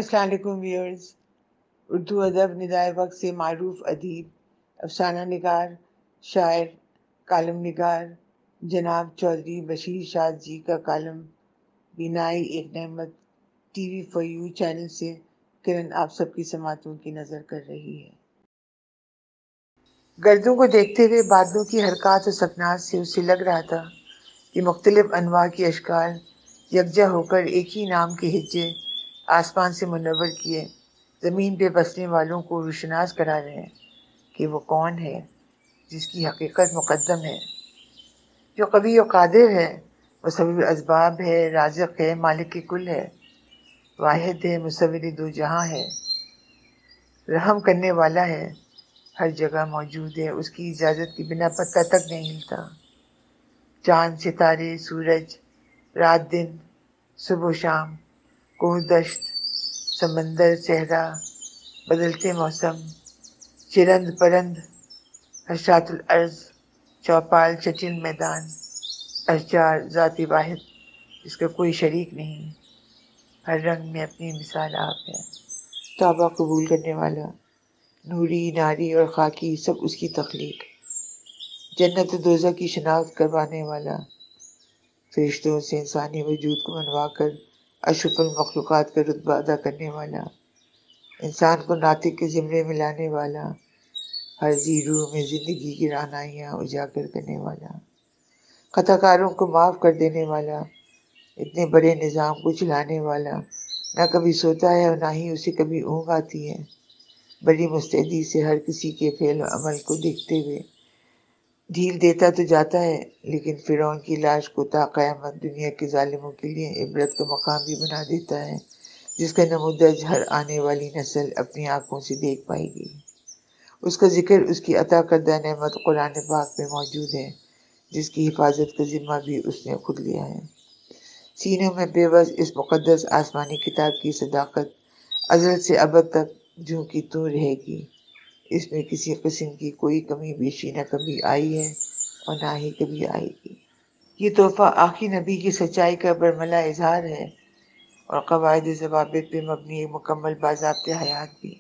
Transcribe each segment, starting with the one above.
السلام علیکم ویورز۔ اردو ادب ندائے وقت سے معروف ادیب، افسانہ نگار، شاعر، کالم نگار جناب چودھری بشیر شاد جی کا کالم بینائی ایک نعمت T V for you channel سے کرن آپ سب کی سماعتوں کی نظر کر رہی ہے۔ گردوں کو دیکھتے ہوئے بادلوں کی حرکات و سکنات سے اسے لگ رہا تھا کہ مختلف انواع کی اشکال یکجا ہو کر ایک ہی نام کے ہجے آسمان سے منور کیے زمین پہ بسنے والوں کو روشناس کرا رہے ہیں کہ وہ کون ہے جس کی حقیقت مقدم ہے، جو قوی و قادر ہے، مسبب الاسباب ہے، رازق ہے، مالک کل ہے، واحد ہے، مصور دو جہاں ہے، رحم کرنے والا ہے، ہر جگہ موجود ہے، اس کی اجازت کے بنا پتہ تک نہیں ہلتا۔ چاند، ستارے، سورج، رات دن، صبح و شام، کوہ دشت، سمندر، صحرا، بدلتے موسم، چرند پرند، حشرات الارض، چوپال چچل میدان، اشجار، ذات واحد جس کا کوئی شریک نہیں، ہر رنگ میں اپنی مثال آپ ہے۔ توبہ قبول کرنے والا، نوری، ناری اور خاکی سب اس کی تخلیق، جنت و دوزخ کی شناخت کروانے والا، فرشتوں سے انسانی وجود کو منوا کر اشرف المخلوقات کا رتبہ ادا کرنے والا، انسان کو ناطق کے زمرے میں لانے والا، ہر ذی روح میں زندگی کی رعنائیاں اجاگر کرنے والا، خطا کاروں کو معاف کر دینے والا، اتنے بڑے نظام کو چلانے والا، نہ کبھی سوتا ہے اور نہ ہی اسے کبھی اونگ آتی ہے، بڑی مستعدی سے ہر کسی کے فعل و عمل کو دیکھتے ہوئے ڈھیل دیتا تو جاتا ہے، لیکن فرعون کی لاش کو تا قیامت دنیا کے ظالموں کے لیے عبرت کا مقام بھی بنا دیتا ہے، جس کا نمودج ہر آنے والی نسل اپنی آنکھوں سے دیکھ پائے گی۔ اس کا ذکر اس کی عطا کردہ نعمت قرآن پاک میں موجود ہے، جس کی حفاظت کا ذمہ بھی اس نے خود لیا ہے۔ سینوں میں بے بس اس مقدس آسمانی کتاب کی صداقت ازل سے ابد تک جوں کی توں رہے گی، اس میں کسی قسم کی کوئی کمی بیشی نہ کبھی آئی ہے اور نہ ہی کبھی آئے گی۔ یہ تحفہ آخری نبی کی سچائی کا برملا اظہار ہے اور قواعد ضوابط پہ مبنی ایک مکمل باضابطہ حیات بھی۔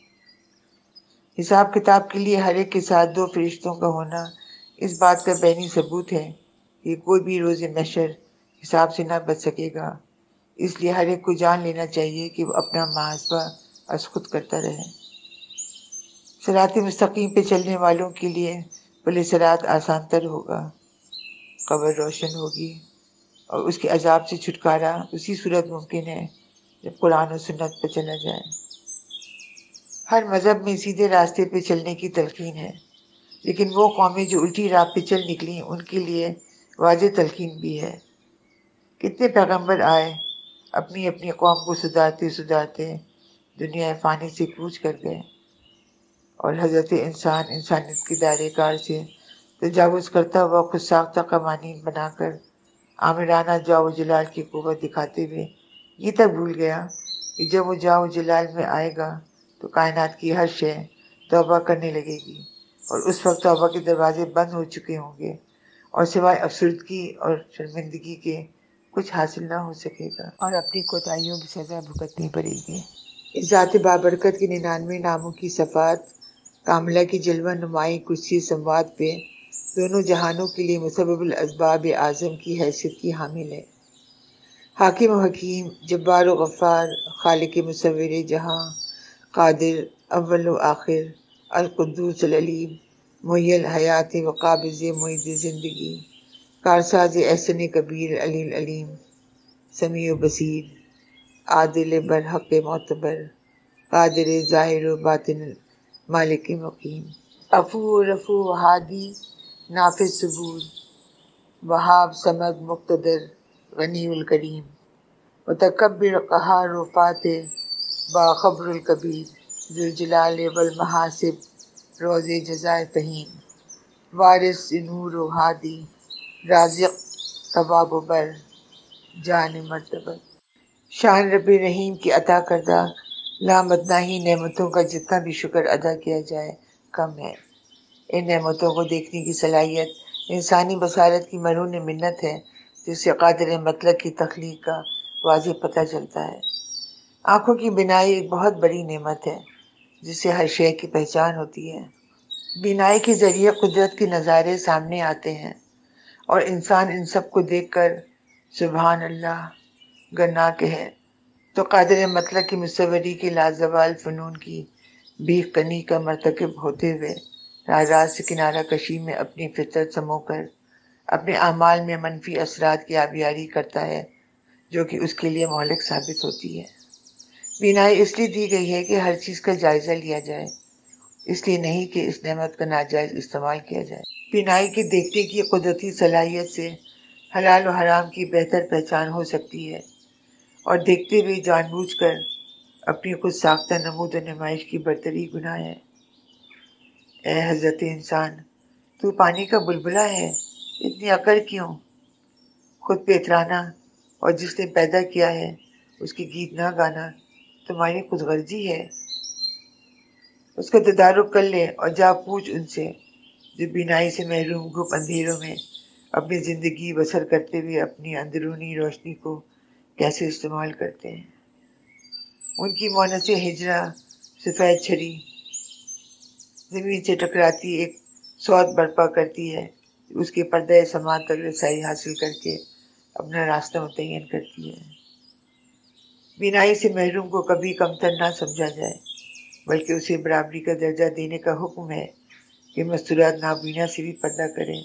حساب کتاب کے لیے ہر ایک کے ساتھ دو فرشتوں کا ہونا اس بات کا بینی ثبوت ہے کہ کوئی بھی روز محشر حساب سے نہ بچ سکے گا، اس لیے ہر ایک کو جان لینا چاہیے کہ وہ اپنا محاسبہ از خود کرتا رہے۔ صراط مستقیم پہ چلنے والوں کے لیے بھلے صراط آسان تر ہوگا، قبر روشن ہوگی اور اس کے عذاب سے چھٹکارا اسی صورت ممکن ہے جب قرآن و سنت پہ چلا جائے۔ ہر مذہب میں سیدھے راستے پہ چلنے کی تلقین ہے، لیکن وہ قومیں جو الٹی راہ پہ چل نکلیں ان کے لیے واضح تلقین بھی ہے۔ کتنے پیغمبر آئے، اپنی اپنی قوم کو سدھارتے سدھارتے دنیا فانی سے کوچ کر گئے، اور حضرت انسان انسانیت کے دائرۂ کار سے تجاوز کرتا ہوا خود ساختہ قوانین بنا کر آمرانہ جاؤ جلال کی قوت دکھاتے ہوئے یہ تک بھول گیا کہ جب وہ جاؤ جلال میں آئے گا تو کائنات کی ہر شے توبہ کرنے لگے گی، اور اس وقت توبہ کے دروازے بند ہو چکے ہوں گے اور سوائے افسردگی اور شرمندگی کے کچھ حاصل نہ ہو سکے گا، اور اپنی کوتاہیوں کی سزا بھگتنی پڑے گی۔ اس ذات بابرکت کے 99 ناموں کی صفات کاملہ کی جلوہ نمائی کرسی سموات پہ دونوں جہانوں کے لیے مسبب الاسباب اعظم کی حیثیت کی حامل ہے۔ حاکم و حکیم، جبار و غفار، خالق مصور جہاں، قادر، اول و آخر، القدوس العلیم، محی الحیات و قابض معید زندگی، کارساز احسن کبیر علی العلیم، سمیع و بصیر، عادل برحق معتبر، قادر ظاہر و باطن، مالک مقیم، عفو و رفو و ہادی، نافذ صبور، وہاب صمد مقتدر، غنی الکریم، متکبر قہار و فاتح، باخبر الکبیر، ذوالجلال والمحاسب، روز جزائے فہیم، وارث نور و ہادی، رازق ثواب و بر، جان مرتبہ۔ شان رب رحیم کی عطا کردہ لامتناہی نعمتوں کا جتنا بھی شکر ادا کیا جائے کم ہے۔ ان نعمتوں کو دیکھنے کی صلاحیت انسانی بصارت کی مرہون منت ہے، جس سے قادر مطلق کی تخلیق کا واضح پتہ چلتا ہے۔ آنکھوں کی بینائی ایک بہت بڑی نعمت ہے جس سے ہر شے کی پہچان ہوتی ہے۔ بینائی کے ذریعے قدرت کے نظارے سامنے آتے ہیں اور انسان ان سب کو دیکھ کر سبحان اللہ گنا کہے تو قادر مطلق کی مصوری کے لازوال فنون کی بیخ کنی کا مرتکب ہوتے ہوئے راہ راست سے کنارہ کشی میں اپنی فطرت سمو کر اپنے اعمال میں منفی اثرات کی آبیاری کرتا ہے جو کہ اس کے لیے مہلک ثابت ہوتی ہے۔ بینائی اس لیے دی گئی ہے کہ ہر چیز کا جائزہ لیا جائے، اس لیے نہیں کہ اس نعمت کا ناجائز استعمال کیا جائے۔ بینائی کے دیکھنے کی قدرتی صلاحیت سے حلال و حرام کی بہتر پہچان ہو سکتی ہے اور دیکھتے ہوئے جان بوجھ کر اپنی خود ساختہ نمود و نمائش کی برتری گناہ ہے۔ اے حضرت انسان، تو پانی کا بلبلا ہے، اتنی عقل کیوں؟ خود پہ اترانا اور جس نے پیدا کیا ہے اس کے گیت نہ گانا تمہاری خود غرضی ہے۔ اس کا تدارک کر لے اور جا پوچھ ان سے جو بینائی سے محروم گھپ اندھیروں میں اپنی زندگی بسر کرتے ہوئے اپنی اندرونی روشنی کو کیسے استعمال کرتے ہیں۔ ان کی مونس ہجرا سفید چھڑی زمین سے ٹکراتی ایک صوت برپا کرتی ہے، اس کے پردہ سماعت تک رسائی حاصل کر کے اپنا راستہ متعین کرتی ہے۔ بینائی سے محروم کو کبھی کمتر نہ سمجھا جائے، بلکہ اسے برابری کا درجہ دینے کا حکم ہے کہ مستورات نابینا سے بھی پردہ کریں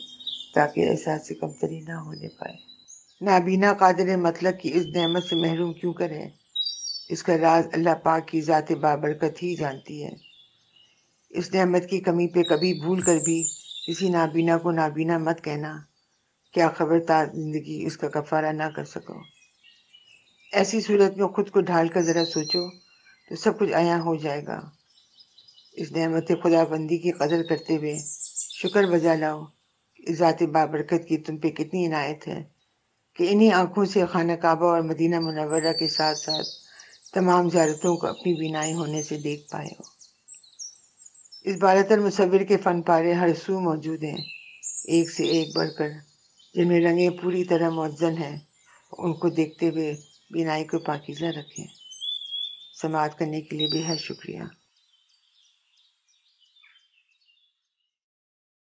تاکہ احساس کمتری نہ ہونے پائے۔ نابینا قادر مطلق کی اس نعمت سے محروم کیوں کرے؟ اس کا راز اللہ پاک کی ذات بابرکت ہی جانتی ہے۔ اس نعمت کی کمی پہ کبھی بھول کر بھی کسی نابینا کو نابینا مت کہنا، کیا خبر تا زندگی اس کا کفارہ نہ کر سکو۔ ایسی صورت میں خود کو ڈھال کر ذرا سوچو تو سب کچھ عیاں ہو جائے گا۔ اس نعمت خدا بندی کی قدر کرتے ہوئے شکر بجا لاؤ کہ ذات بابرکت کی تم پہ کتنی عنایت ہے کہ انہی آنکھوں سے خانہ کعبہ اور مدینہ منورہ کے ساتھ ساتھ تمام زیارتوں کو اپنی بینائی ہونے سے دیکھ پائے ہو۔ اس بالاتر مصور کے فن پارے ہر سو موجود ہیں، ایک سے ایک بڑھ کر، جن میں رنگیں پوری طرح معزن ہیں۔ ان کو دیکھتے ہوئے بینائی کو پاکیزہ رکھیں۔ سماعت کرنے کے لیے بے حد شکریہ۔